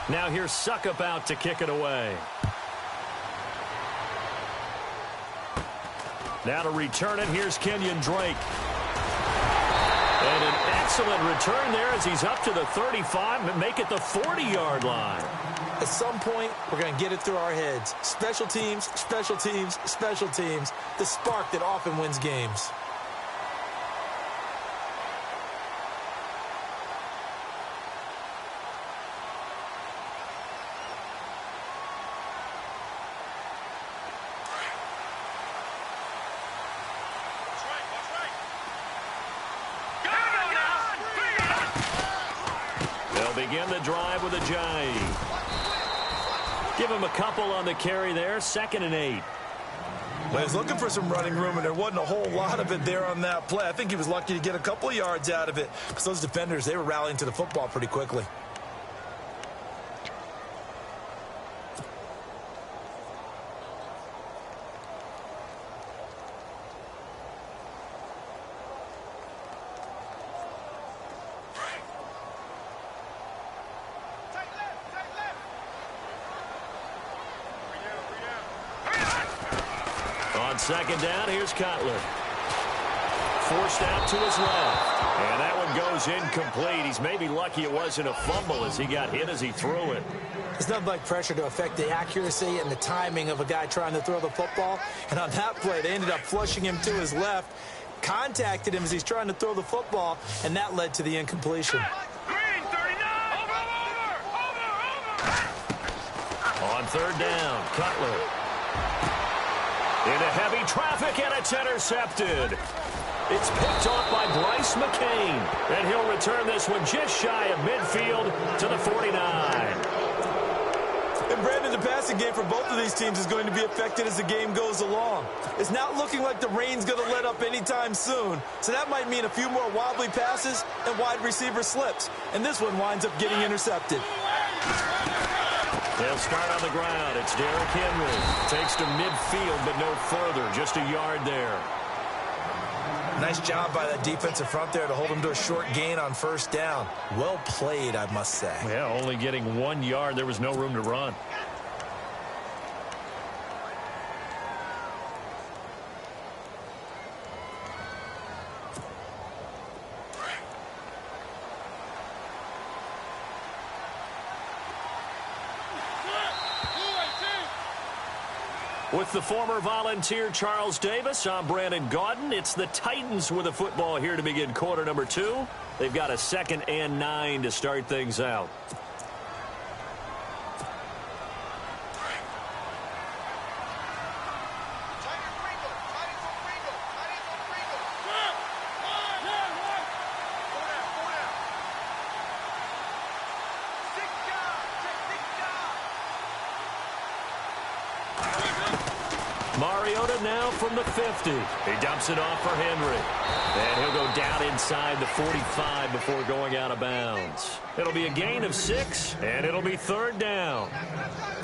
Now here's Suckup out to kick it away. Now to return it, here's Kenyon Drake. And an excellent return there as he's up to the 35 and make it the 40-yard line. At some point, we're going to get it through our heads. Special teams, special teams, special teams. The spark that often wins games. Begin the drive with a Jai. Give him a couple on the carry there. 2nd and 8. Well, he was looking for some running room, and there wasn't a whole lot of it there on that play. I think he was lucky to get a couple of yards out of it because those defenders, they were rallying to the football pretty quickly. On 2nd down, here's Cutler. Forced out to his left. And that one goes incomplete. He's maybe lucky it wasn't a fumble as he got hit as he threw it. There's nothing like pressure to affect the accuracy and the timing of a guy trying to throw the football. And on that play, they ended up flushing him to his left, contacted him as he's trying to throw the football, and that led to the incompletion. On 3rd down, Cutler. Into heavy traffic, and it's intercepted. It's picked off by Bryce McCain. And he'll return this one just shy of midfield to the 49. And Brandon, the passing game for both of these teams is going to be affected as the game goes along. It's not looking like the rain's going to let up anytime soon. So that might mean a few more wobbly passes and wide receiver slips. And this one winds up getting intercepted. They'll start on the ground. It's Derrick Henry. Takes to midfield, but no further. Just a yard there. Nice job by that defensive front there to hold him to a short gain on 1st down. Well played, I must say. Yeah, only getting 1 yard. There was no room to run. With the former Volunteer Charles Davis, I'm Brandon Gaudin. It's the Titans with the football here to begin quarter number 2. They've got a 2nd and 9 to start things out. Mariota now from the 50. He dumps it off for Henry. And he'll go down inside the 45 before going out of bounds. It'll be a gain of 6, and it'll be 3rd down.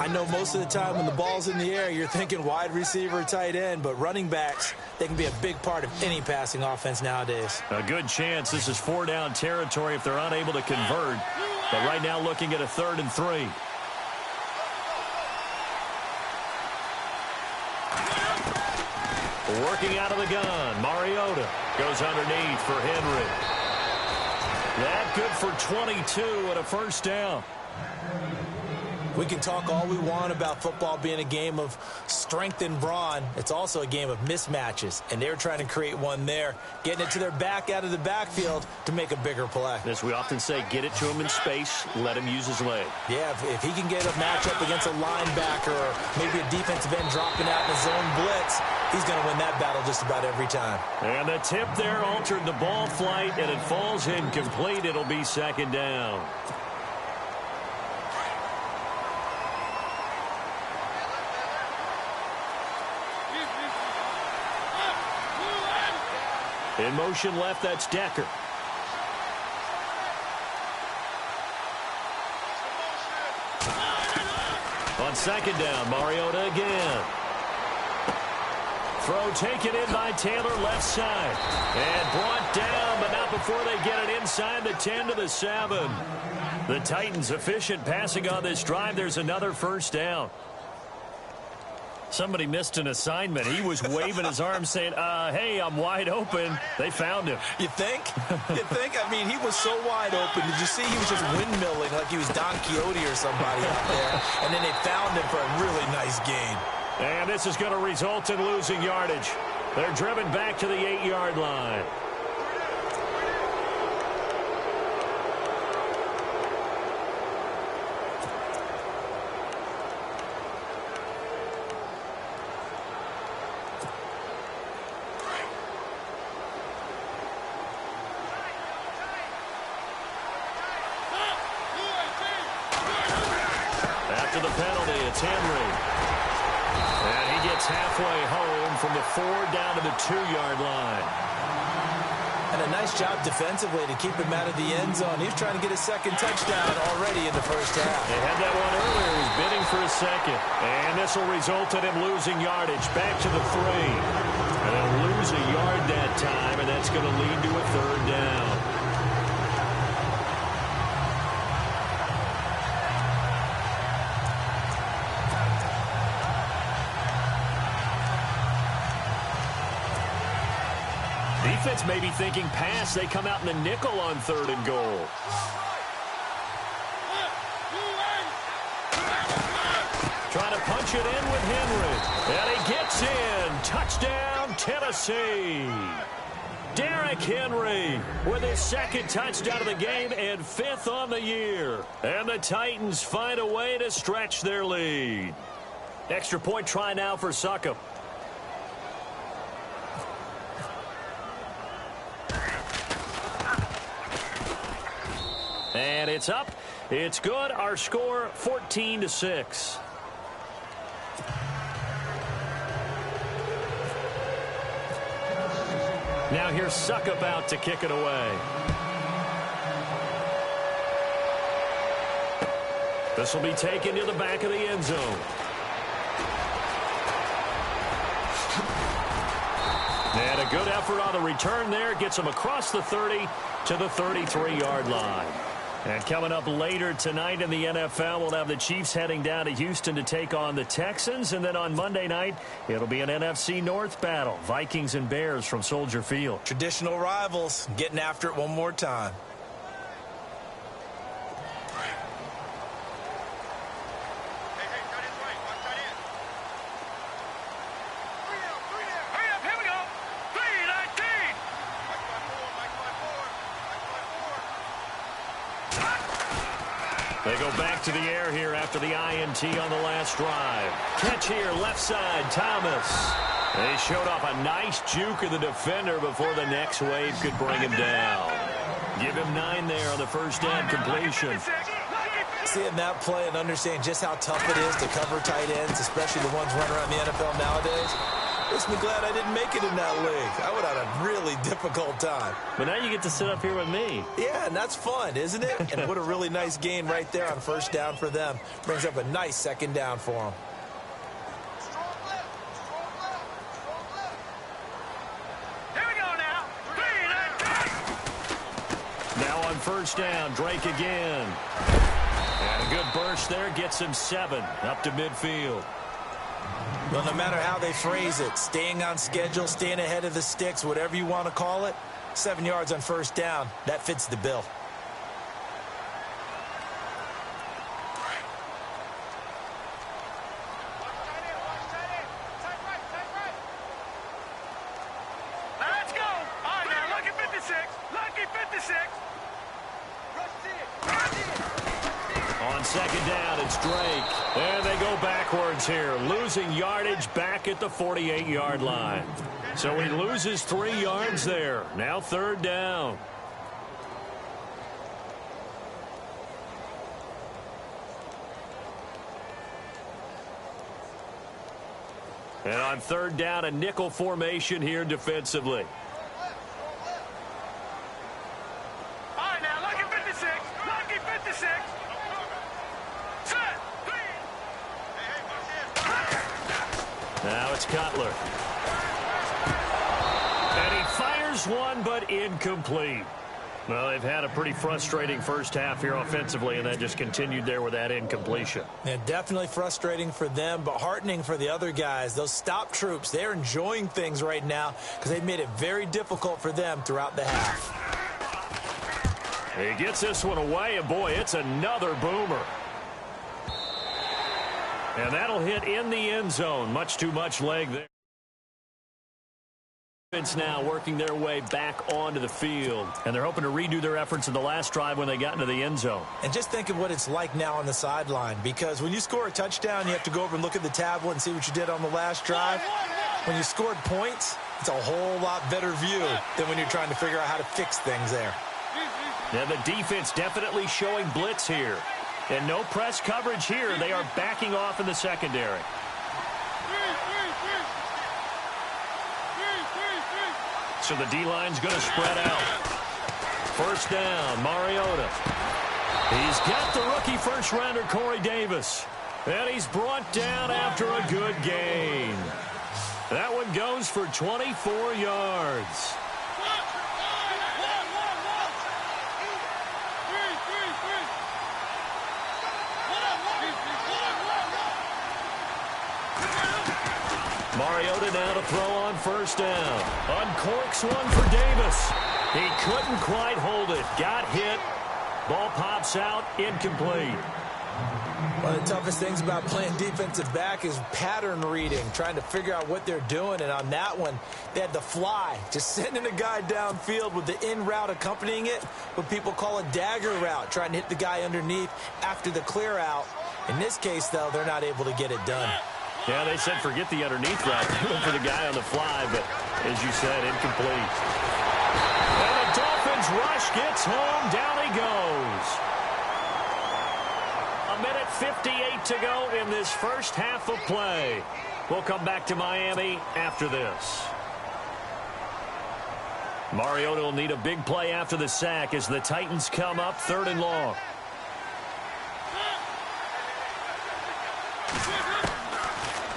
I know most of the time when the ball's in the air, you're thinking wide receiver, tight end, but running backs, they can be a big part of any passing offense nowadays. A good chance this is 4-down territory if they're unable to convert. But right now looking at a 3rd and 3. Working out of the gun, Mariota goes underneath for Henry. That good for 22 and a 1st down. We can talk all we want about football being a game of strength and brawn. It's also a game of mismatches, and they're trying to create one there, getting it to their back out of the backfield to make a bigger play. As we often say, get it to him in space, let him use his leg. Yeah, if he can get a matchup against a linebacker or maybe a defensive end dropping out in a zone blitz, he's going to win that battle just about every time. And the tip there altered the ball flight, and it falls incomplete. It'll be 2nd down. In motion left, that's Decker. On 2nd down, Mariota again. Throw taken in by Taylor left side. And brought down, but not before they get it inside the 10 to the 7. The Titans efficient passing on this drive. There's another first down. Somebody missed an assignment. He was waving his arms saying, hey, I'm wide open. They found him. You think? You think? I mean, he was so wide open. Did you see he was just windmilling like he was Don Quixote or somebody out there? And then they found him for a really nice gain. And this is going to result in losing yardage. They're driven back to the 8-yard line. After the penalty, it's Henry. And he gets halfway home from the 4 down to the 2-yard line. And a nice job defensively to keep him out of the end zone. He's trying to get his second touchdown already in the first half. They had that one earlier. He's bidding for a second. And this will result in him losing yardage back to the 3. And they'll lose a yard that time, and that's going to lead to a 3rd down. Defense may be thinking pass. They come out in the nickel on 3rd and goal. Trying to punch it in with Henry. And he gets in. Touchdown, Tennessee. Derrick Henry with his 2nd touchdown of the game and 5th on the year. And the Titans find a way to stretch their lead. Extra point try now for Succop. And it's up. It's good. Our score, 14-6. Now here's Succop out to kick it away. This will be taken to the back of the end zone. And a good effort on the return there. Gets him across the 30 to the 33-yard line. And coming up later tonight in the NFL, we'll have the Chiefs heading down to Houston to take on the Texans. And then on Monday night, it'll be an NFC North battle. Vikings and Bears from Soldier Field. Traditional rivals getting after it one more time. They go back to the air here after the INT on the last drive. Catch here, left side, Thomas. They showed off a nice juke of the defender before the next wave could bring him down. Give him 9 there on the first down completion. Seeing that play and understanding just how tough it is to cover tight ends, especially the ones running around the NFL nowadays, makes me glad I didn't make it in that league. I would have had a really difficult time. But now you get to sit up here with me. Yeah, and that's fun, isn't it? And what a really nice gain right there on first down for them. Brings up a nice 2nd down for them. Here we go now. 3, Now on first down, Drake again. And a good burst there gets him 7 up to midfield. Well, no matter how they phrase it, staying on schedule, staying ahead of the sticks, whatever you want to call it, 7 yards on first down, that fits the bill. let's go. All right, now, lucky 56. Lucky 56. On 2nd down, it's Drake. And they go backwards here, losing yardage back at the 48-yard line. So he loses 3 yards there. Now 3rd down. And on 3rd down, a nickel formation here defensively. All right, now, lucky 56. Lucky 56. Now it's Cutler. Fires one, but incomplete. Well, they've had a pretty frustrating first half here offensively, and that just continued there with that incompletion. Yeah, definitely frustrating for them, but heartening for the other guys. Those stop troops, they're enjoying things right now because they've made it very difficult for them throughout the half. He gets this one away, and boy, it's another boomer. And that'll hit in the end zone. Much too much leg there. Now working their way back onto the field, and they're hoping to redo their efforts in the last drive when they got into the end zone. And just think of what it's like now on the sideline, because when you score a touchdown, you have to go over and look at the tablet and see what you did on the last drive. When you scored points, it's a whole lot better view than when you're trying to figure out how to fix things there. And the defense definitely showing blitz here. And no press coverage here. They are backing off in the secondary. So the D-line's going to spread out. First down, Mariota. He's got the rookie first-rounder, Corey Davis. And he's brought down after a good gain. That one goes for 24 yards. Mariota now to throw on first down. Uncorks one for Davis. He couldn't quite hold it. Got hit. Ball pops out. Incomplete. One of the toughest things about playing defensive back is pattern reading, trying to figure out what they're doing. And on that one, they had the fly, just sending a guy downfield with the in route accompanying it, what people call a dagger route, trying to hit the guy underneath after the clear out. In this case, though, they're not able to get it done. Yeah, they said forget the underneath route. Doing for the guy on the fly, but as you said, incomplete. And the Dolphins rush gets home. Down he goes. A minute 58 to go in this first half of play. We'll come back to Miami after this. Mariota will need a big play after the sack as the Titans come up 3rd and long.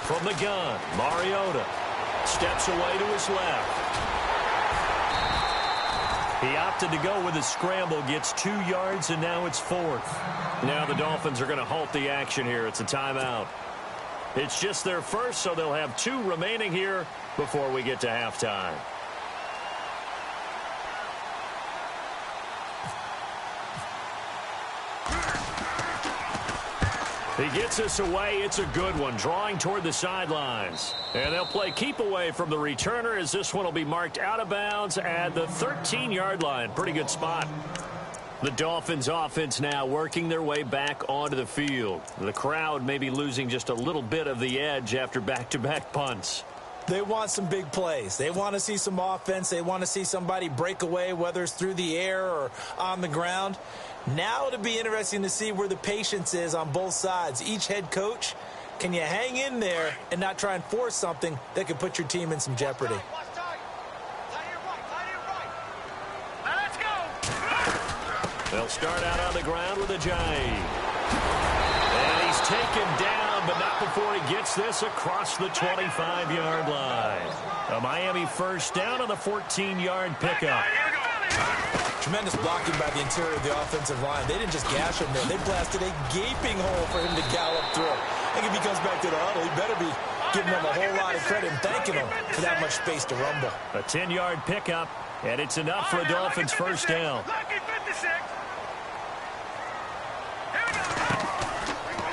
From the gun, Mariota steps away to his left. He opted to go with a scramble, gets 2 yards, and now it's 4th. Now the Dolphins are going to halt the action here. It's a timeout. It's just their first, so they'll have 2 remaining here before we get to halftime. He gets us away. It's a good one, drawing toward the sidelines. And they'll play keep away from the returner as this one will be marked out of bounds at the 13-yard line. Pretty good spot. The Dolphins offense now working their way back onto the field. The crowd may be losing just a little bit of the edge after back-to-back punts. They want some big plays. They want to see some offense. They want to see somebody break away, whether it's through the air or on the ground. Now it'll be interesting to see where the patience is on both sides. Each head coach, can you hang in there and not try and force something that could put your team in some jeopardy? They'll start out on the ground with a jive. And he's taken down, but not before he gets this across the 25-yard line. A Miami first down on the 14-yard pickup. Tremendous blocking by the interior of the offensive line. They didn't just gash him there. They blasted a gaping hole for him to gallop through. I think if he comes back to the huddle, he better be giving them a whole lot of credit and thanking them for that much space to rumble. A 10-yard pickup, and it's enough for a Dolphins first down.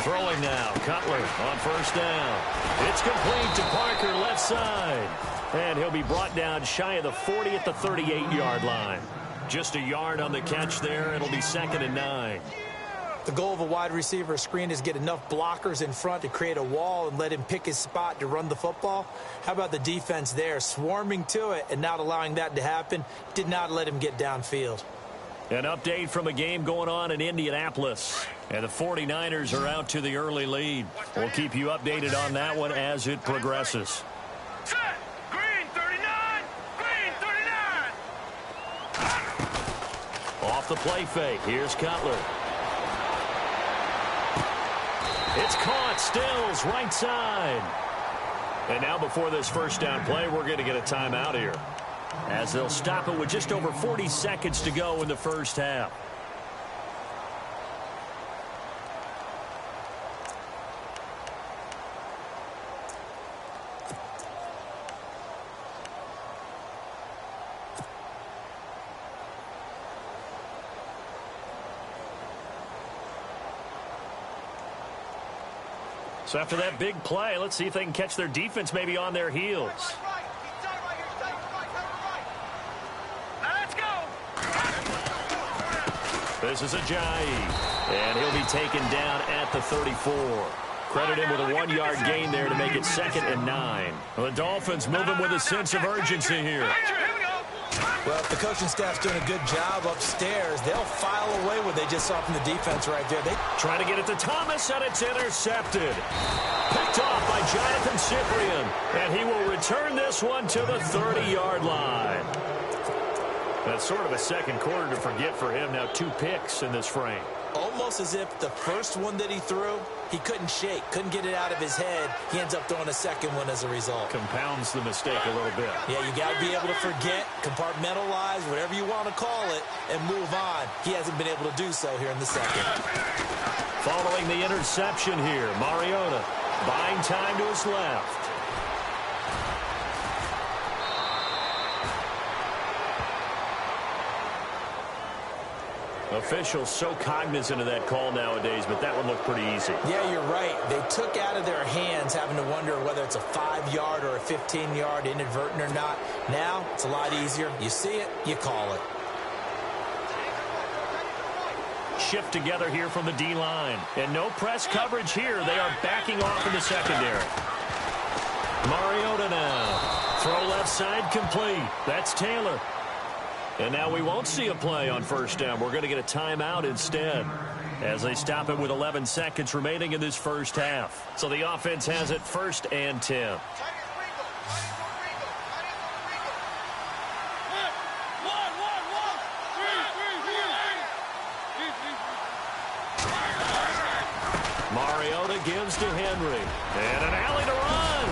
Throwing now, Cutler on first down. It's complete to Parker, left side. And he'll be brought down shy of the 40 at the 38-yard line. Just a yard on the catch there. It'll be 2nd and 9. The goal of a wide receiver screen is get enough blockers in front to create a wall and let him pick his spot to run the football. How about the defense there, swarming to it and not allowing that to happen? Did not let him get downfield. An update from a game going on in Indianapolis. And the 49ers are out to the early lead. We'll keep you updated on that one as it progresses. Set. Green 39. Green 39. Off the play fake. Here's Cutler. It's caught. Stills right side. And now before this first down play, we're going to get a timeout here. as they'll stop it with just over 40 seconds to go in the first half. So after that big play, let's see if they can catch their defense maybe on their heels. Let's go. This is Ajayi, and he'll be taken down at the 34. Credit him with a 1-yard gain there to make it 2nd and 9. Well, the Dolphins moving with a sense of urgency here. Well, if the coaching staff's doing a good job upstairs, they'll file away what they just saw from the defense right there. They try to get it to Thomas, and it's intercepted. Picked off by Jonathan Cyprien, and he will return this one to the 30-yard line. That's sort of a second quarter to forget for him. Now 2 picks in this frame. almost as if the first one that he threw, he couldn't shake, couldn't get it out of his head. He ends up throwing a second one as a result. Compounds the mistake a little bit. Yeah, you got to be able to forget, compartmentalize, whatever you want to call it, and move on. He hasn't been able to do so here in the second. Following the interception here, Mariota buying time to his left. Officials so cognizant of that call nowadays, but that one looked pretty easy. Yeah, you're right. They took out of their hands having to wonder whether it's a 5-yard or a 15-yard inadvertent or not. Now, it's a lot easier. You see it, you call it. Shift together here from the D-line. And no press coverage here. They are backing off in the secondary. Mariota now. Throw left side complete. That's Taylor. And now we won't see a play on first down. We're going to get a timeout instead as they stop it with 11 seconds remaining in this first half. So the offense has it 1st and 10. Mariota gives to Henry. And an alley to run.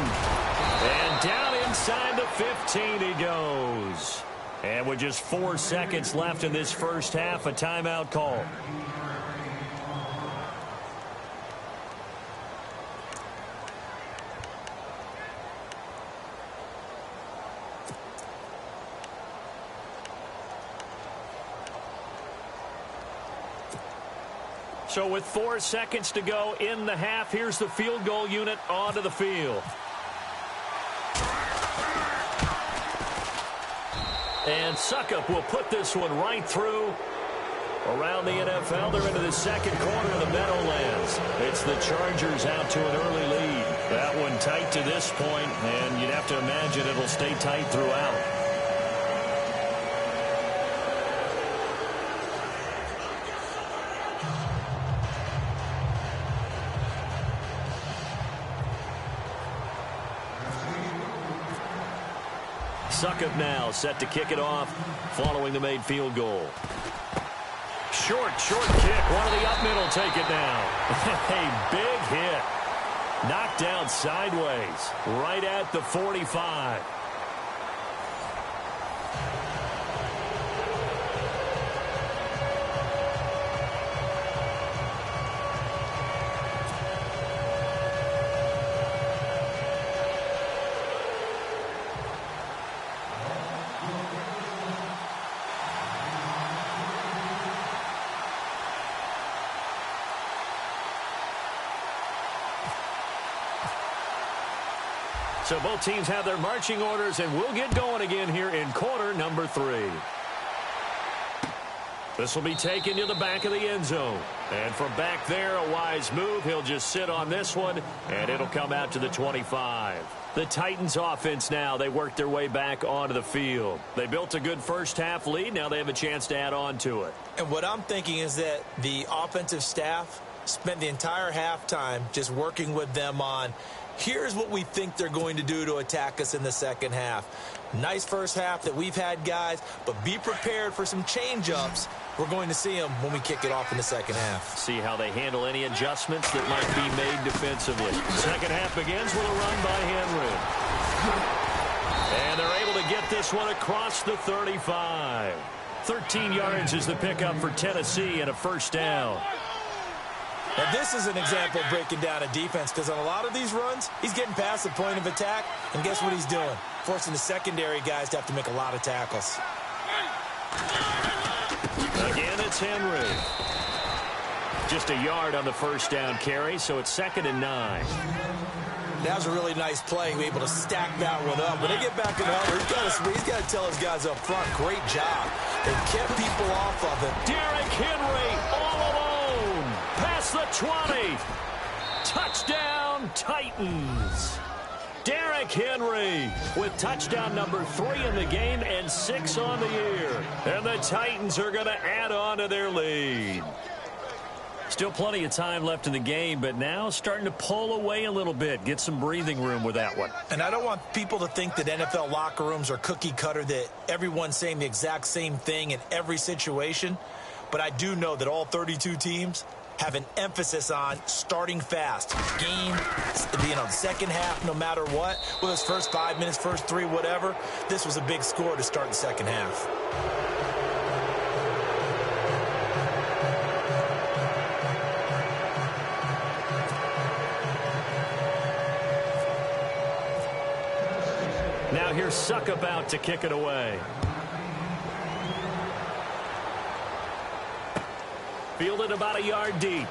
And down inside the 15 he goes. And with just 4 seconds left in this first half, a timeout call. So with 4 seconds to go in the half, here's the field goal unit onto the field. And Suckup will put this one right through. Around the NFL, they're into the second quarter of the Meadowlands. It's the Chargers out to an early lead. That one tight to this point, and you'd have to imagine it'll stay tight throughout. Suckup now set to kick it off following the made field goal. Short kick. One of the up middle take it down. A big hit. Knocked down sideways right at the 45. So both teams have their marching orders, and we'll get going again here in quarter number 3. This will be taken to the back of the end zone. And from back there, a wise move. He'll just sit on this one, and it'll come out to the 25. The Titans offense now, they work their way back onto the field. They built a good first half lead. Now they have a chance to add on to it. And what I'm thinking is that the offensive staff spent the entire halftime just working with them on, here's what we think they're going to do to attack us in the second half. Nice first half that we've had, guys, but be prepared for some change-ups. We're going to see them when we kick it off in the second half. See how they handle any adjustments that might be made defensively. Second half begins with a run by Henry. And they're able to get this one across the 35. 13 yards is the pickup for Tennessee and a first down. Now, this is an example of breaking down a defense, because on a lot of these runs, he's getting past the point of attack, and guess what he's doing? Forcing the secondary guys to have to make a lot of tackles. Again, it's Henry. Just a yard on the first down carry, so it's 2nd and 9. That was a really nice play. He was able to stack that one up. When they get back in the huddle, he's got to tell his guys up front, great job. They kept people off of him. Derrick Henry all alone. Past the 20. Touchdown, Titans. Derrick Henry with touchdown number 3 in the game and 6 on the year. And the Titans are going to add on to their lead. Still plenty of time left in the game, but now starting to pull away a little bit. Get some breathing room with that one. And I don't want people to think that NFL locker rooms are cookie cutter, that everyone's saying the exact same thing in every situation. But I do know that all 32 teams have an emphasis on starting fast. Game, second half, no matter what. Whether it's first 5 minutes, first 3, whatever. This was a big score to start the second half. Now here's Suck about to kick it away. Fielded about a yard deep.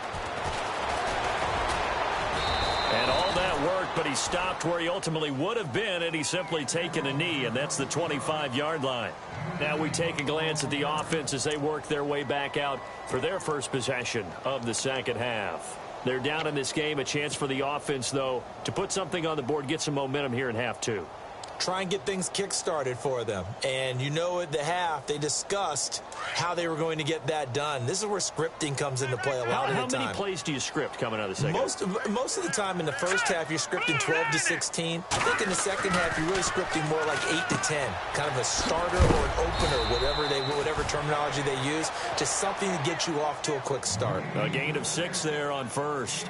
And all that work, but he stopped where he ultimately would have been, and he's simply taken a knee, and that's the 25-yard line. Now we take a glance at the offense as they work their way back out for their first possession of the second half. They're down in this game. A chance for the offense, though, to put something on the board, get some momentum here in half 2. Try and get things kick-started for them. And you know, at the half, they discussed how they were going to get that done. This is where scripting comes into play a lot of the time. How many plays do you script coming out of the second half? Most of the time in the first half, you're scripting 12 to 16. I think in the second half, you're really scripting more like 8 to 10. Kind of a starter or an opener, whatever terminology they use. Just something to get you off to a quick start. A gain of 6 there on first.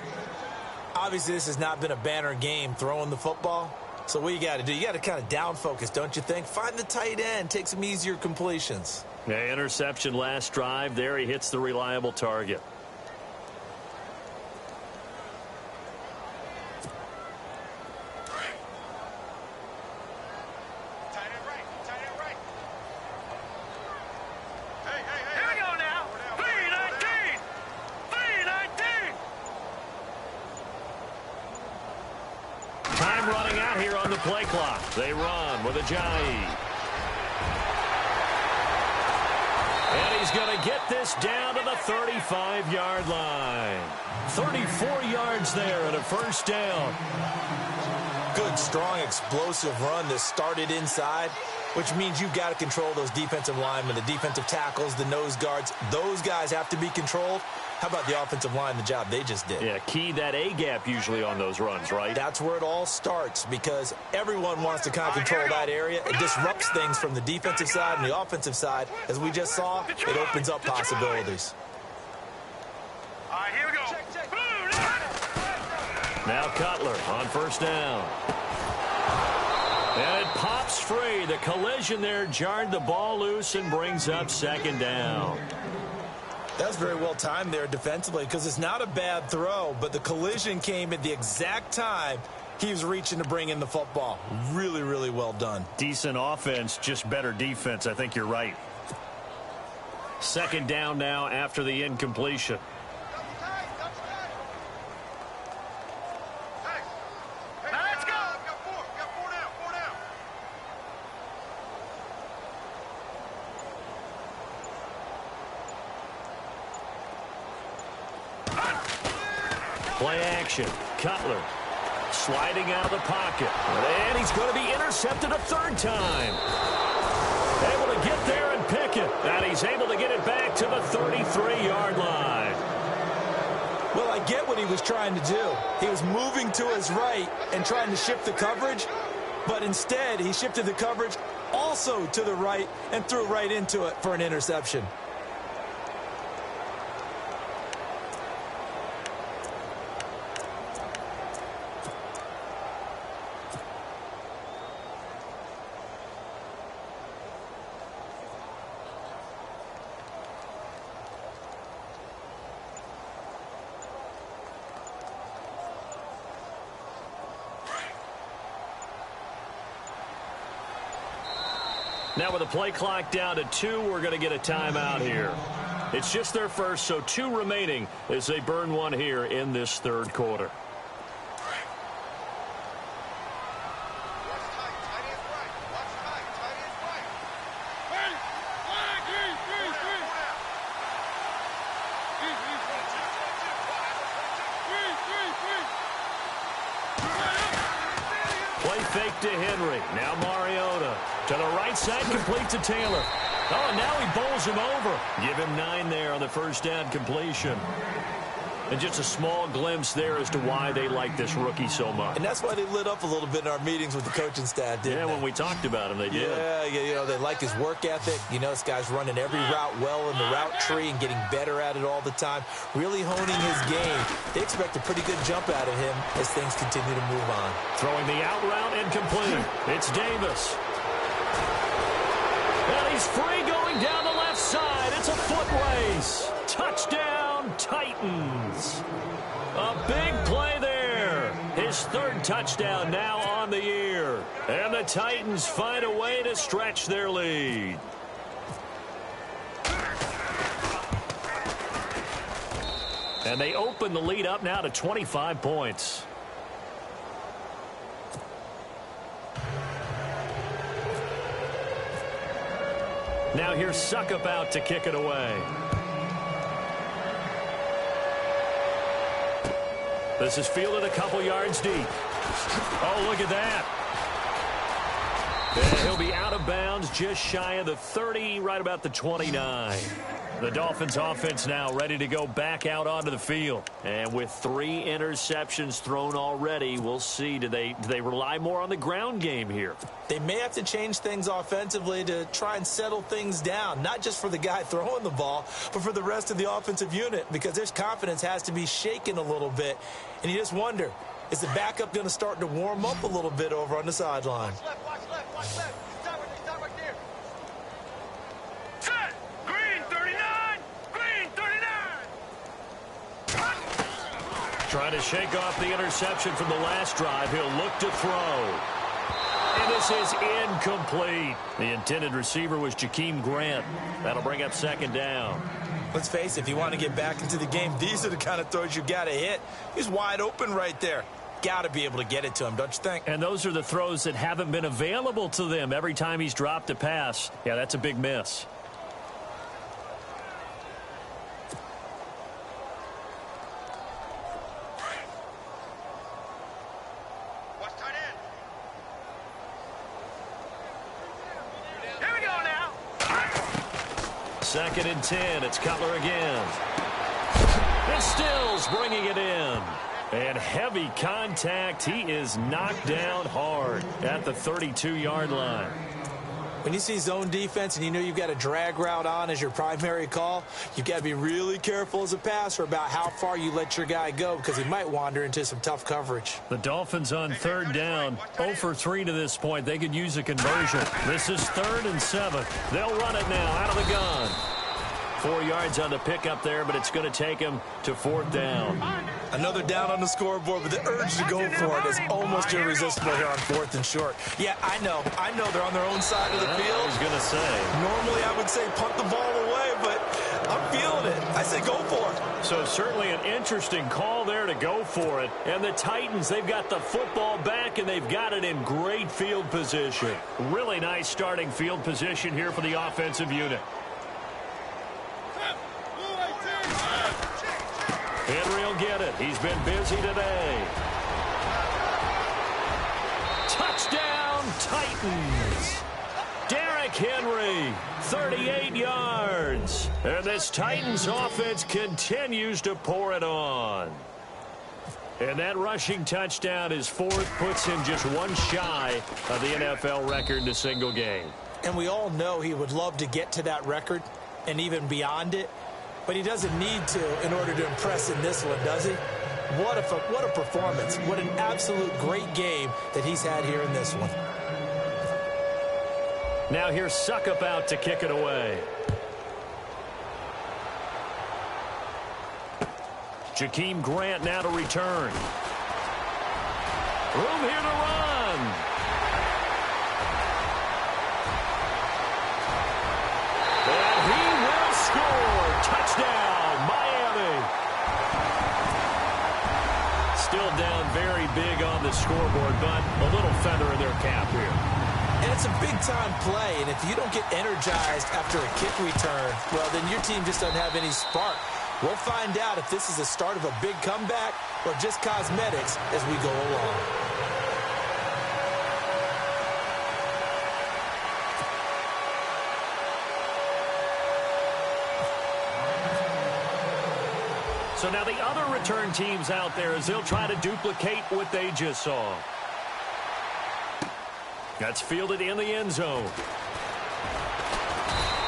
Obviously, this has not been a banner game throwing the football. So what you got to do, you got to kind of down focus, don't you think? Find the tight end, take some easier completions. Yeah, interception last drive. There he hits the reliable target. Here we go now. 3-19. 3-19. Time running out here on the play clock. They run with Ajayi. And he's going to get this down to the 35-yard line. 34 yards there and a first down. Good, strong, explosive run that started inside, which means you've got to control those defensive linemen, the defensive tackles, the nose guards. Those guys have to be controlled. How about the offensive line, the job they just did? Yeah, key that A-gap usually on those runs, right? That's where it all starts, because everyone wants to kind of control that area. It disrupts things from the defensive side and the offensive side. As we just saw, it opens up possibilities. All right, here we go. Now Cutler on first down. And it pops free. The collision there jarred the ball loose and brings up second down. That's very well timed there defensively, because it's not a bad throw, but the collision came at the exact time he was reaching to bring in the football. Really, really well done. Decent offense, just better defense. I think you're right. Second down now after the incompletion. Now let's go. Got four down. Play action. Cutler sliding out of the pocket. And he's going to be intercepted a third time. Able to get there and pick it. And he's able to get it back to the 33-yard line. Well, I get what he was trying to do. He was moving to his right and trying to shift the coverage, but instead he shifted the coverage also to the right and threw right into it for an interception. Now with the play clock down to 2, we're going to get a timeout here. It's just their first, so 2 remaining as they burn one here in this third quarter. Play fake to Henry. Now Mariota. To the right side, complete to Taylor. Oh, and now he bowls him over. Give him 9 there on the first down completion. And just a small glimpse there as to why they like this rookie so much. And that's why they lit up a little bit in our meetings with the coaching staff, didn't they? When we talked about him, they did. Yeah, they like his work ethic. This guy's running every route well in the route tree and getting better at it all the time, really honing his game. They expect a pretty good jump out of him as things continue to move on. Throwing the out route incomplete. It's Davis. And he's free going down the left side. It's a foot race. Touchdown, Titans. A big play there. His third touchdown now on the year. And the Titans find a way to stretch their lead. And they open the lead up now to 25 points. Now here's Suckup out to kick it away. This is fielded a couple yards deep. Oh, look at that. And he'll be out of bounds just shy of the 30, right about the 29. The Dolphins offense now ready to go back out onto the field. And with 3 interceptions thrown already, we'll see. Do they rely more on the ground game here? They may have to change things offensively to try and settle things down, not just for the guy throwing the ball, but for the rest of the offensive unit, because their confidence has to be shaken a little bit. And you just wonder, is the backup going to start to warm up a little bit over on the sideline? Watch left. Stop right there. Set. Green 39. Green 39. Trying to shake off the interception from the last drive. He'll look to throw. And this is incomplete. The intended receiver was Jakeem Grant. That'll bring up second down. Let's face it, if you want to get back into the game, these are the kind of throws you got to hit. He's wide open right there. Got to be able to get it to him, don't you think? And those are the throws that haven't been available to them every time he's dropped a pass. Yeah, that's a big miss. Here we go now. 2nd and 10. It's Cutler again. And Stills bringing it in. And heavy contact. He is knocked down hard at the 32-yard line. When you see zone defense and you know you've got a drag route on as your primary call, you've got to be really careful as a passer about how far you let your guy go, because he might wander into some tough coverage. The Dolphins on 3rd down, 0 for 3 to this point. They could use a conversion. This is 3rd and 7. They'll run it now out of the gun. 4 yards on the pickup there, but it's going to take him to 4th down. Another down on the scoreboard, but the urge to go for it is almost irresistible here on 4th and short. Yeah, I know they're on their own side of the field. I was going to say. Normally I would say punt the ball away, but I'm feeling it. I say go for it. So certainly an interesting call there to go for it. And the Titans, they've got the football back, and they've got it in great field position. Really nice starting field position here for the offensive unit. Henry will get it. He's been busy today. Touchdown, Titans. Derrick Henry, 38 yards. And this Titans offense continues to pour it on. And that rushing touchdown, his 4th, puts him just 1 shy of the NFL record in a single game. And we all know he would love to get to that record and even beyond it. But he doesn't need to in order to impress in this one, does he? What a performance. What an absolute great game that he's had here in this one. Now here's Suckup out to kick it away. Jakeem Grant now to return. Room here to run. scoreboard, but a little feather in their cap here. And it's a big-time play, and if you don't get energized after a kick return, well, then your team just doesn't have any spark. We'll find out if this is the start of a big comeback or just cosmetics as we go along. So now the other return teams out there as they'll try to duplicate what they just saw. That's fielded in the end zone.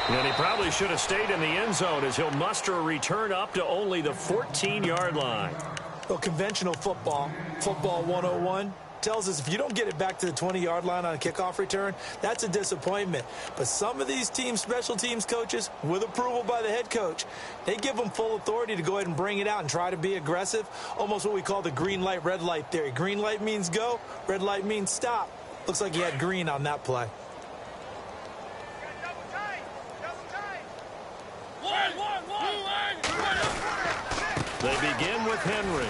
And he probably should have stayed in the end zone as he'll muster a return up to only the 14-yard line. Well, conventional football 101, tells us if you don't get it back to the 20-yard line on a kickoff return, that's a disappointment. But some of these special teams coaches, with approval by the head coach, they give them full authority to go ahead and bring it out and try to be aggressive, almost what we call the green light, red light theory. Green light means go, red light means stop. Looks like he had green on that play. They begin with Henry.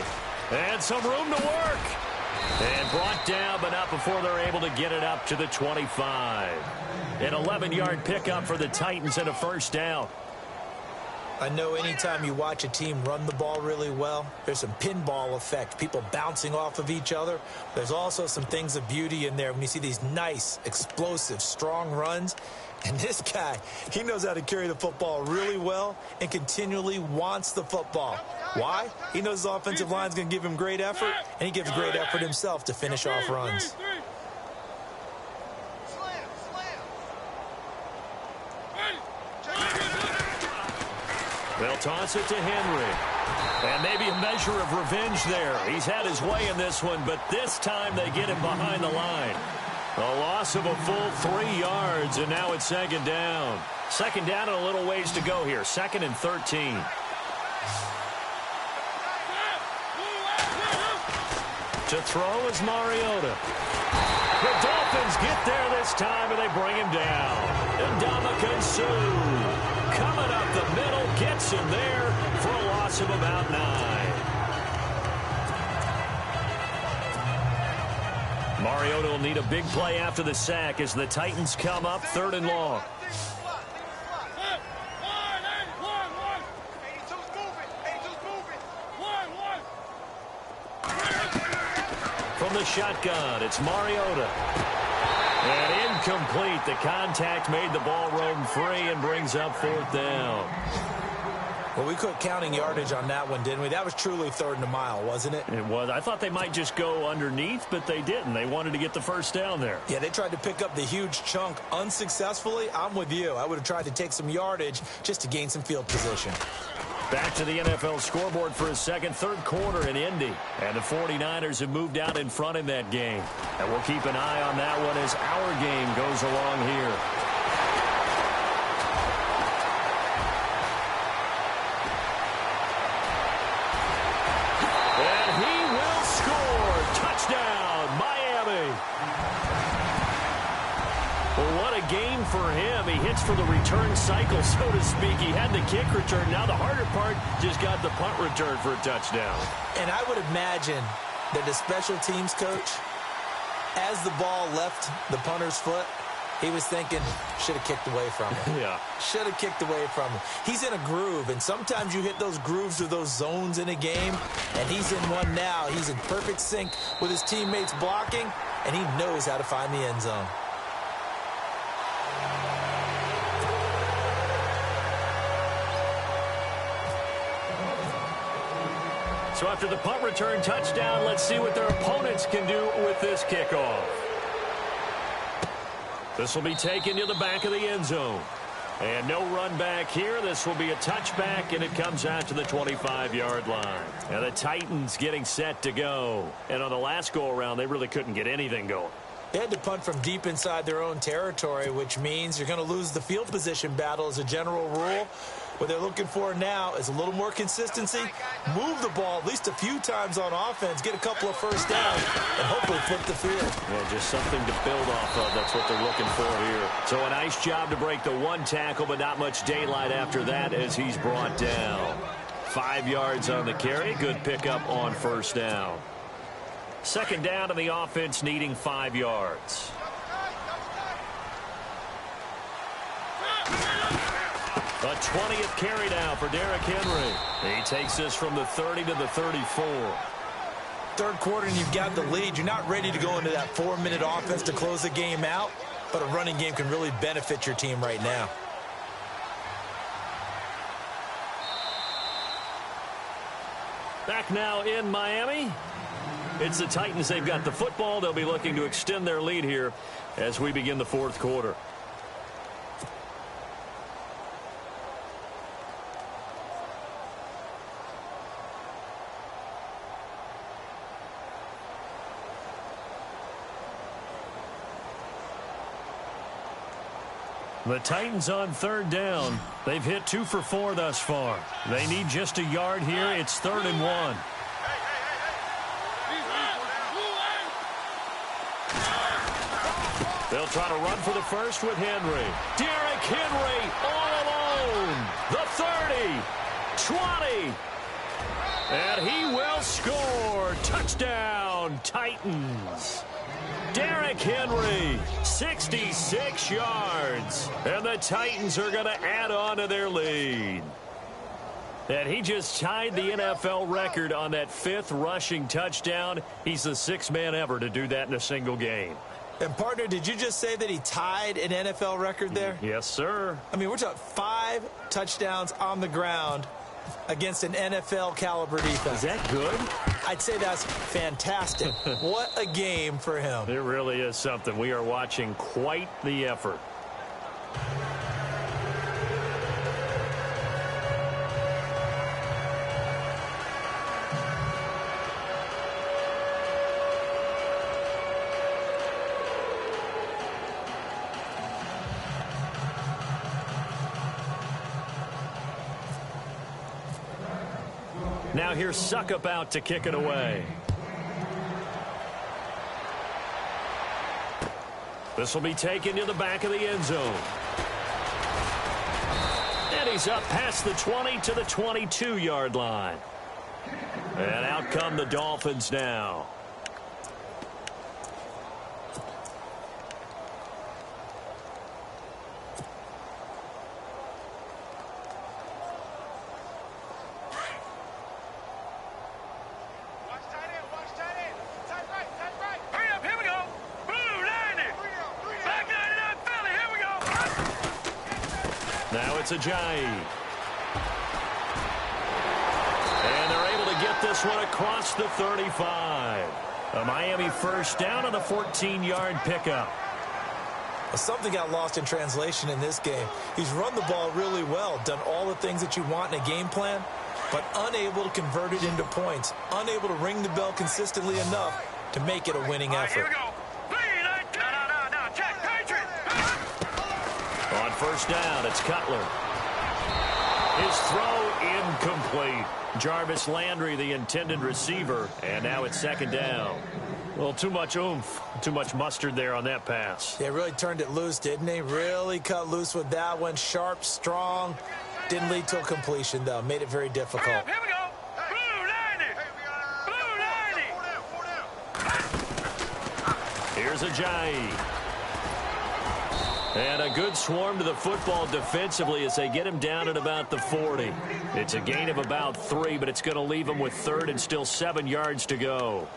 And some room to work. And brought down, but not before they're able to get it up to the 25. An 11-yard pickup for the Titans and a first down. I know anytime you watch a team run the ball really well, there's some pinball effect, people bouncing off of each other. There's also some things of beauty in there when you see these nice, explosive, strong runs. And this guy, he knows how to carry the football really well and continually wants the football. Why? He knows his offensive line's going to give him great effort, and he gives great effort himself to finish off runs. They'll toss it to Henry. And maybe a measure of revenge there. He's had his way in this one, but this time they get him behind the line. A loss of a full 3 yards, and now it's second down. Second down and a little ways to go here. 2nd and 13. To throw is Mariota. The Dolphins get there this time, and they bring him down. And Ndamukong Suh coming up the middle, gets him there for a loss of about 9. Mariota will need a big play after the sack as the Titans come up 3rd and long. From the shotgun, it's Mariota. And incomplete. The contact made the ball roam free and brings up 4th down. Well, we quit counting yardage on that one, didn't we? That was truly 3rd and a mile, wasn't it? It was. I thought they might just go underneath, but they didn't. They wanted to get the first down there. Yeah, they tried to pick up the huge chunk unsuccessfully. I'm with you. I would have tried to take some yardage just to gain some field position. Back to the NFL scoreboard for a second, 3rd quarter in Indy. And the 49ers have moved out in front in that game. And we'll keep an eye on that one as our game goes along here. And he will score. Touchdown, Miami. Well, what a game for him. He hits for the return cycle, so to speak. He had the kick return. Now the harder part, just got the punt return for a touchdown. And I would imagine that the special teams coach, as the ball left the punter's foot, he was thinking, should have kicked away from him. Yeah. Should have kicked away from him. He's in a groove, and sometimes you hit those grooves or those zones in a game, and he's in one now. He's in perfect sync with his teammates blocking, and he knows how to find the end zone. So after the punt return touchdown, let's see what their opponents can do with this kickoff. This will be taken to the back of the end zone. And no run back here. This will be a touchback, and it comes out to the 25-yard line. Now the Titans getting set to go. And on the last go-around, they really couldn't get anything going. They had to punt from deep inside their own territory, which means you're going to lose the field position battle as a general rule. What they're looking for now is a little more consistency, move the ball at least a few times on offense, get a couple of first downs, and hopefully flip the field. Yeah, just something to build off of. That's what they're looking for here. So a nice job to break the one tackle, but not much daylight after that as he's brought down. 5 yards on the carry. Good pickup on first down. Second down, and the offense needing 5 yards. A 20th carry now for Derrick Henry. He takes this from the 30 to the 34. Third quarter and you've got the lead. You're not ready to go into that 4-minute offense to close the game out, but a running game can really benefit your team right now. Back now in Miami. It's the Titans. They've got the football. They'll be looking to extend their lead here as we begin the fourth quarter. The Titans on third down. They've hit 2 for 4 thus far. They need just a yard here. It's 3rd and 1. They'll try to run for the first with Henry. Derrick Henry all alone. The 30, 20. And he will score. Touchdown, Titans. Derrick Henry, 66 yards. And the Titans are going to add on to their lead. And he just tied the NFL record on that 5th rushing touchdown. He's the 6th man ever to do that in a single game. And, partner, did you just say that he tied an NFL record there? Yes, sir. I mean, we're talking 5 touchdowns on the ground against an NFL-caliber defense. Is that good? I'd say that's fantastic. What a game for him. It really is something. We are watching quite the effort. Now here's Suckup out to kick it away. This will be taken to the back of the end zone. And he's up past the 20 to the 22-yard line. And out come the Dolphins now. Ajayi. And they're able to get this one across the 35. A Miami first down on a 14-yard pickup. Well, something got lost in translation in this game. He's run the ball really well, done all the things that you want in a game plan, but unable to convert it into points, unable to ring the bell consistently enough to make it a winning effort. Here we go. On first down, it's Cutler. His throw incomplete. Jarvis Landry, the intended receiver, and now it's second down. Well, too much oomph, too much mustard there on that pass. They really turned it loose, didn't they? Really cut loose with that one. Sharp, strong. Didn't lead to a completion, though. Made it very difficult. Here we go. Blue 90. Here's Ajayi. And a good swarm to the football defensively as they get him down at about the 40. It's a gain of about 3, but it's going to leave him with 3rd and still 7 yards to go.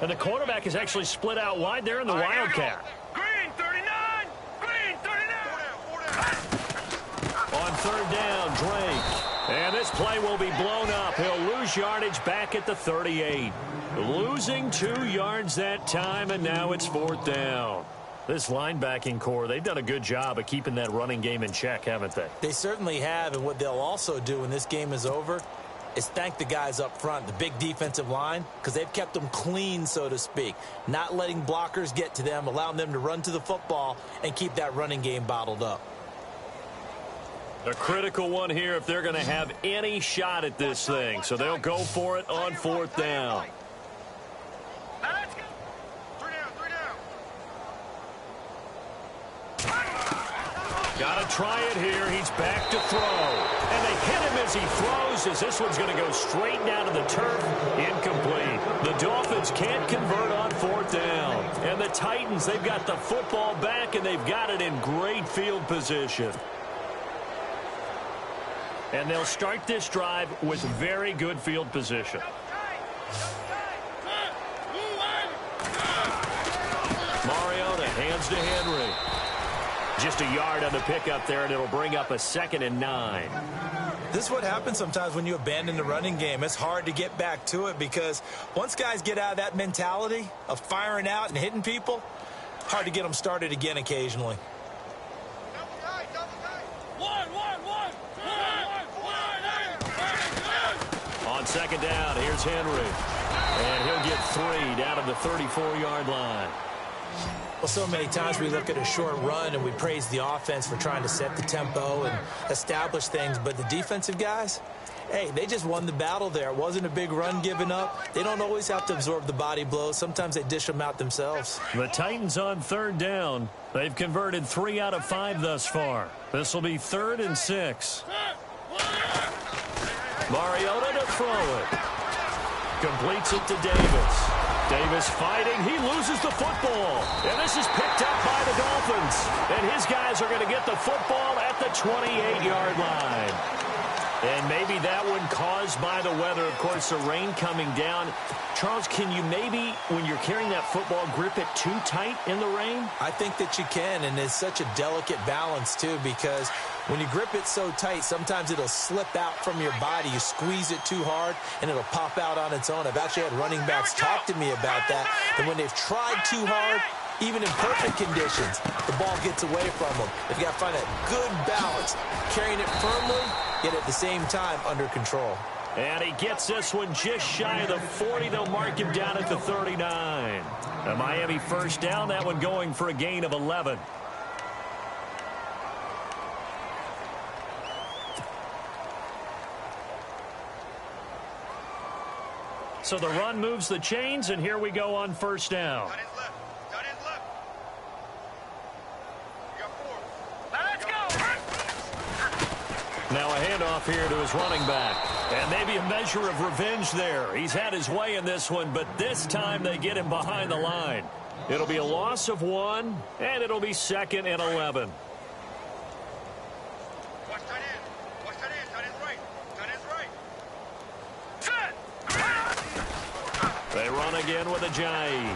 And the quarterback is actually split out wide there in the Wildcat. Green 39. Green 39. On third down, Drake. And this play will be blown up. He'll lose yardage back at the 38. Losing 2 yards that time, and now it's 4th down. This linebacking core, they've done a good job of keeping that running game in check, haven't they? They certainly have, and what they'll also do when this game is over is thank the guys up front, the big defensive line, because they've kept them clean, so to speak. Not letting blockers get to them, allowing them to run to the football and keep that running game bottled up. A critical one here if they're going to have any shot at this thing. So they'll go for it on 4th down. Let's go. 3 down. Got to try it here. He's back to throw. And they hit him as he throws, as this one's going to go straight down to the turf. Incomplete. The Dolphins can't convert on 4th down. And the Titans, they've got the football back, and they've got it in great field position. And they'll start this drive with very good field position. Mariota hands to Henry. Just a yard on the pickup there, and it'll bring up a 2nd and 9. This is what happens sometimes when you abandon the running game. It's hard to get back to it because once guys get out of that mentality of firing out and hitting people, hard to get them started again occasionally. On 2nd down, here's Henry. And he'll get 3 down at the 34-yard line. Well, so many times we look at a short run and we praise the offense for trying to set the tempo and establish things, but the defensive guys, hey, they just won the battle there. It wasn't a big run given up. They don't always have to absorb the body blows. Sometimes they dish them out themselves. The Titans on 3rd down. They've converted 3 out of 5 thus far. This will be 3rd and 6. Mariota to throw it. Completes it to Davis. Davis fighting. He loses the football. And this is picked up by the Dolphins. And his guys are going to get the football at the 28-yard line. And maybe that one caused by the weather. Of course, the rain coming down. Charles, can you maybe, when you're carrying that football, grip it too tight in the rain? I think that you can, and it's such a delicate balance, too, because when you grip it so tight, sometimes it'll slip out from your body. You squeeze it too hard, and it'll pop out on its own. I've actually had running backs talk to me about that when they've tried too hard, even in perfect conditions, the ball gets away from them. They've got to find a good balance, carrying it firmly, yet at the same time under control. And he gets this one just shy of the 40. They'll mark him down at the 39. A Miami 1st down, that one going for a gain of 11. So the run moves the chains, and here we go on 1st down. Now a handoff here to his running back. And maybe a measure of revenge there. He's had his way in this one, but this time they get him behind the line. It'll be a loss of 1, and it'll be 2nd and 11. Watch tight end. Watch tight end. Tight end's right. Tight end's right. Set. They run again with Ajayi.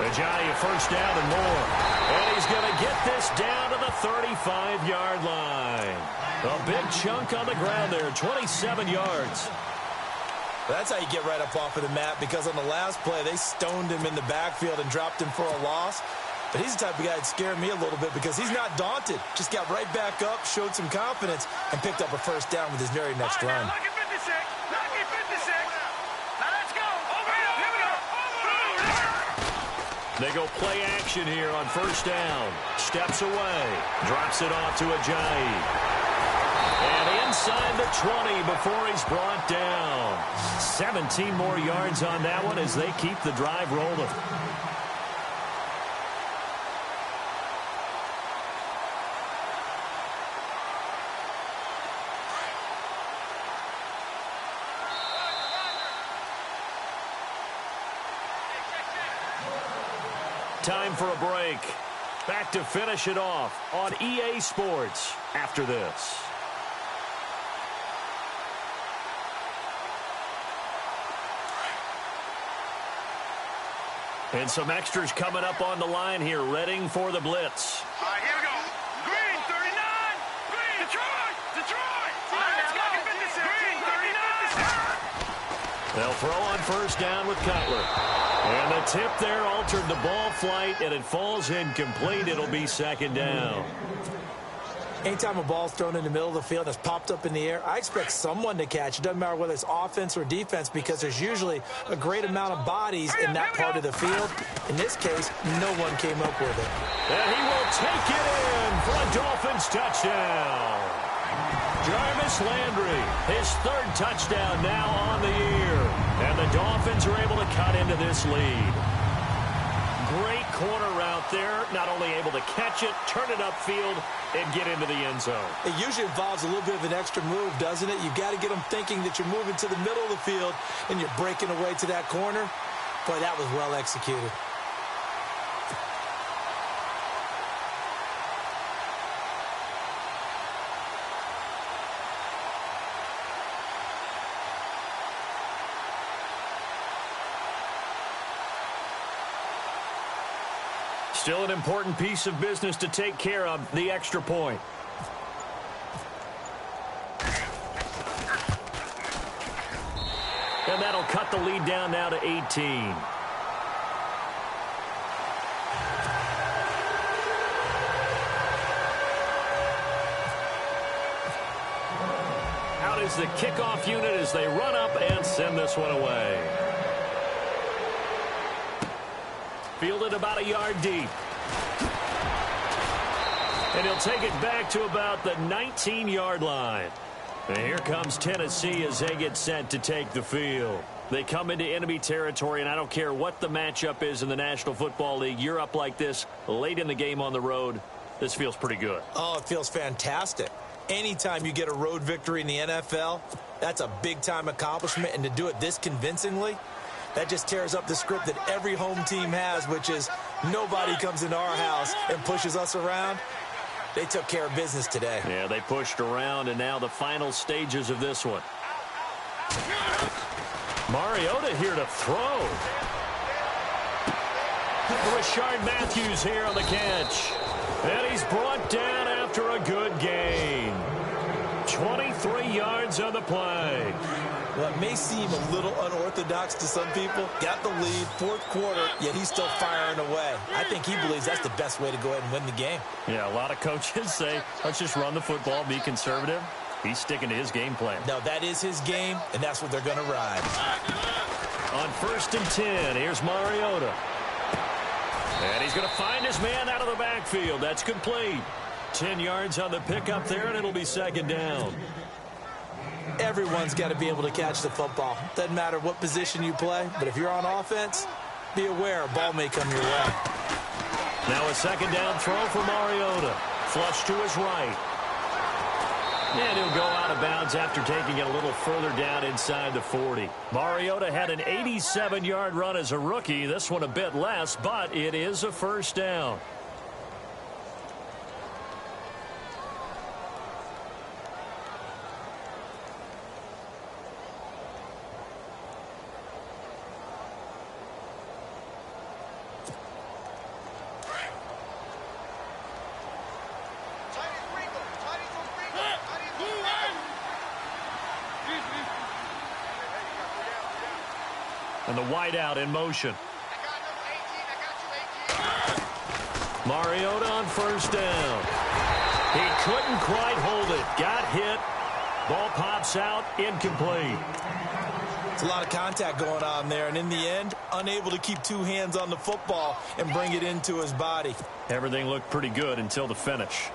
Ajayi, 1st down and more. And he's going to get this down to the 35-yard line. A big chunk on the ground there, 27 yards. That's how you get right up off of the mat, because on the last play, they stoned him in the backfield and dropped him for a loss. But he's the type of guy that scared me a little bit because he's not daunted. Just got right back up, showed some confidence, and picked up a 1st down with his very next run. Lucky 56. Lucky 56. Now let's go. Over here. Here we go. They go play action here on 1st down. Steps away. Drops it off to Ajayi. And inside the 20 before he's brought down. 17 more yards on that one as they keep the drive rolling. Time for a break. Back to finish it off on EA Sports after this. And some extras coming up on the line here, readying for the blitz. All right, here we go. Green, 39. Green, Detroit. Detroit. All right, let's go. 56. Green, 39. They'll throw on 1st down with Cutler. And the tip there altered the ball flight, and it falls incomplete. It'll be 2nd down. Anytime a ball's thrown in the middle of the field and it's popped up in the air, I expect someone to catch. It doesn't matter whether it's offense or defense because there's usually a great amount of bodies in that part of the field. In this case, no one came up with it. And he will take it in for a Dolphins touchdown. Jarvis Landry, his third touchdown now on the year. And the Dolphins are able to cut into this lead. Great corner route there. Not only able to catch it, turn it upfield, and get into the end zone. It usually involves a little bit of an extra move, doesn't it? You've got to get them thinking that you're moving to the middle of the field and you're breaking away to that corner. Boy, that was well executed. Still an important piece of business to take care of, the extra point. And that'll cut the lead down now to 18. Out is the kickoff unit as they run up and send this one away. Fielded about a yard deep. And he'll take it back to about the 19-yard line. And here comes Tennessee as they get set to take the field. They come into enemy territory, and I don't care what the matchup is in the National Football League. You're up like this late in the game on the road. This feels pretty good. Oh, it feels fantastic. Anytime you get a road victory in the NFL, that's a big-time accomplishment. And to do it this convincingly, that just tears up the script that every home team has, which is nobody comes into our house and pushes us around. They took care of business today. Yeah, they pushed around, and now the final stages of this one. Mariota here to throw. Rashard Matthews here on the catch. And he's brought down after a good gain. 23 yards on the play. Well, it may seem a little unorthodox to some people. Got the lead, fourth quarter, yet he's still firing away. I think he believes that's the best way to go ahead and win the game. Yeah, a lot of coaches say, let's just run the football, be conservative. He's sticking to his game plan. No, that is his game, and that's what they're going to ride. On 1st and 10, here's Mariota. And he's going to find his man out of the backfield. That's complete. 10 yards on the pickup there, and it'll be second down. Everyone's got to be able to catch the football. Doesn't matter what position you play, but if you're on offense, be aware a ball may come your way. Now a second down throw for Mariota. Flush to his right. And he'll go out of bounds after taking it a little further down inside the 40. Mariota had an 87-yard run as a rookie. This one a bit less, but it is a first down. And the wideout in motion. Mariota on first down. He couldn't quite hold it. Got hit. Ball pops out. Incomplete. It's a lot of contact going on there, and in the end, unable to keep two hands on the football and bring it into his body. Everything looked pretty good until the finish.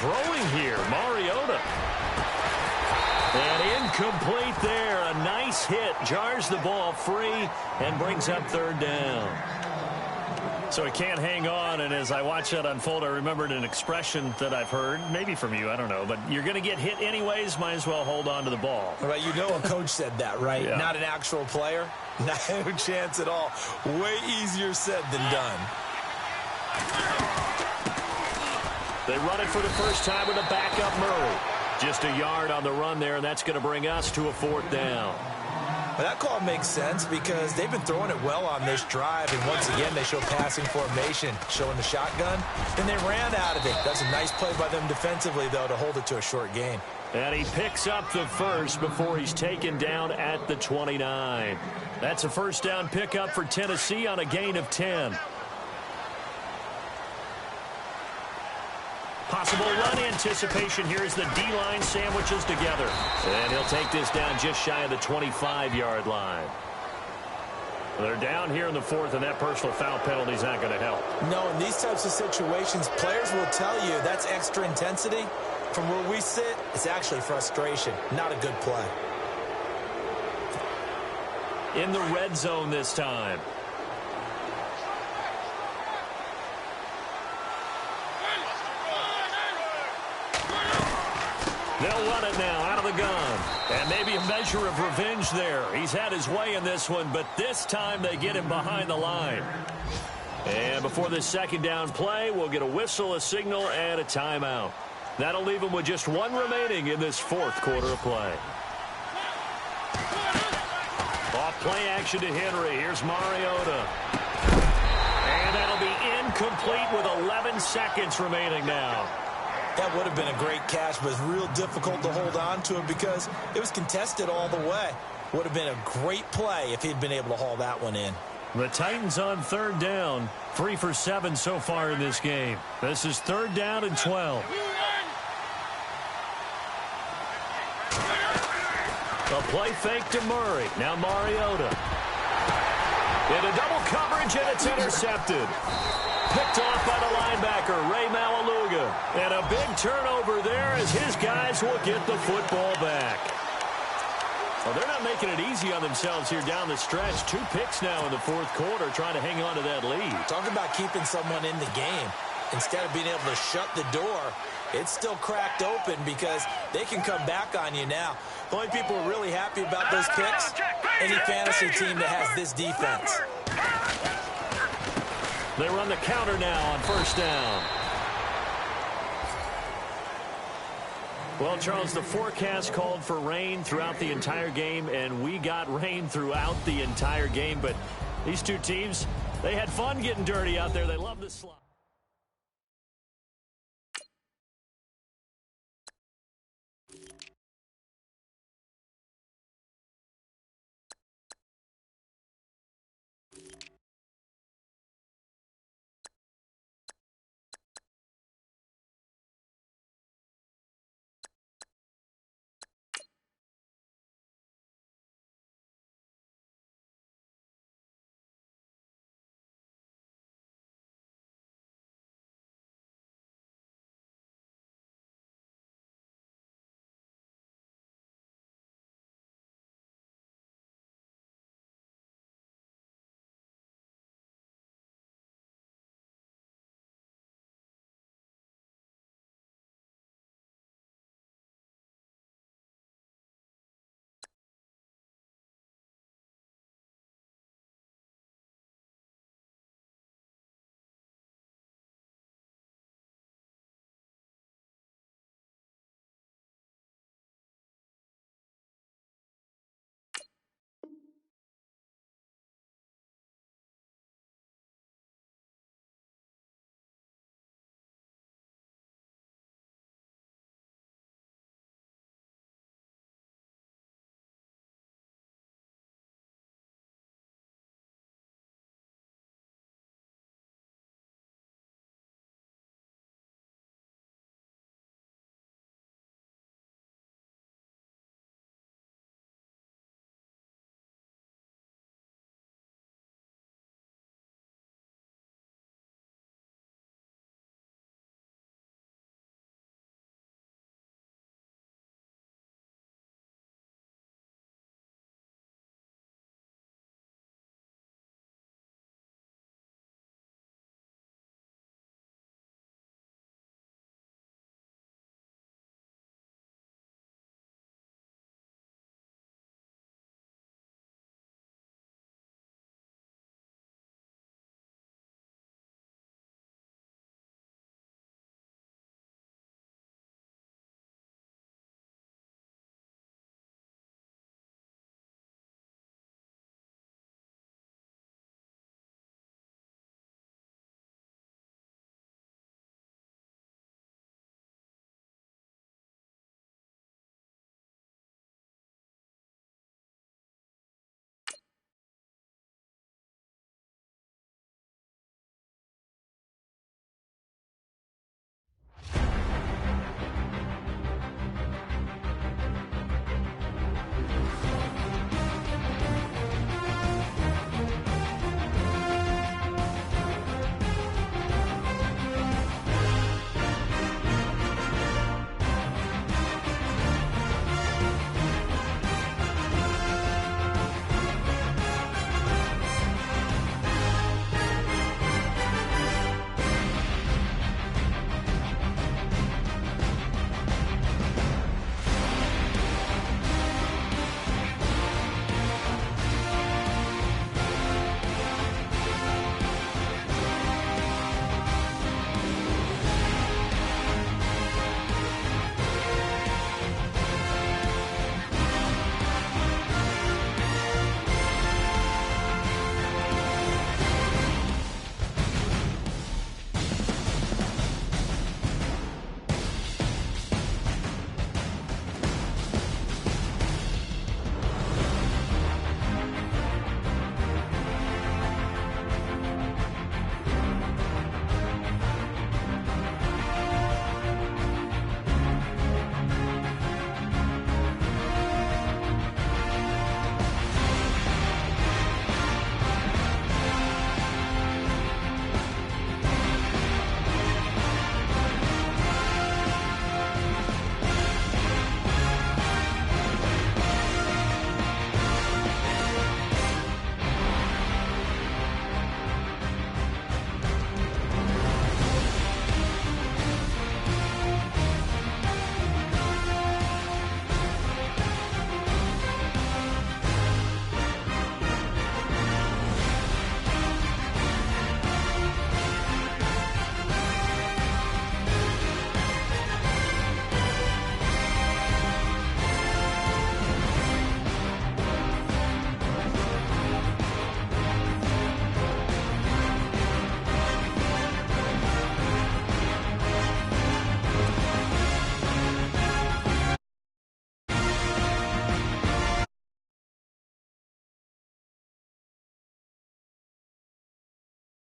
Throwing here, Mariota. And incomplete there. A nice hit. Jars the ball free and brings up third down. So he can't hang on, and as I watch that unfold, I remembered an expression that I've heard, maybe from you, I don't know, but you're going to get hit anyways, might as well hold on to the ball. Right, you know a coach said that, right? Yeah. Not an actual player. No chance at all. Way easier said than done. They run it for the first time with a backup Murray. Just a yard on the run there, and that's going to bring us to a fourth down. Well, that call makes sense because they've been throwing it well on this drive, and once again, they show passing formation, showing the shotgun. Then they ran out of it. That's a nice play by them defensively, though, to hold it to a short gain. And he picks up the first before he's taken down at the 29. That's a first down pickup for Tennessee on a gain of 10. Possible run anticipation here as the D-line sandwiches together. And he'll take this down just shy of the 25-yard line. They're down here in the fourth, and that personal foul penalty is not going to help. No, in these types of situations, players will tell you that's extra intensity. From where we sit, it's actually frustration, not a good play. In the red zone this time. They'll run it now out of the gun. And maybe a measure of revenge there. He's had his way in this one, but this time they get him behind the line. And before this second down play, we'll get a whistle, a signal, and a timeout. That'll leave him with just one remaining in this fourth quarter of play. Off play action to Henry. Here's Mariota. And that'll be incomplete with 11 seconds remaining now. That would have been a great catch, but it's real difficult to hold on to it because it was contested all the way. Would have been a great play if he'd been able to haul that one in. The Titans on third down. 3 for 7 so far in this game. This is third down and 12. A play fake to Murray. Now Mariota. Into double coverage, and it's intercepted. Picked off by the linebacker, Ray Malaluga. And a big turnover there as his guys will get the football back. Well, they're not making it easy on themselves here down the stretch. 2 picks now in the fourth quarter trying to hang on to that lead. Talk about keeping someone in the game. Instead of being able to shut the door, it's still cracked open because they can come back on you now. The only people who are really happy about those picks, any fantasy team that has this defense. They run the counter now on first down. Well, Charles, the forecast called for rain throughout the entire game, and we got rain throughout the entire game. But these two teams, they had fun getting dirty out there. They love the slide.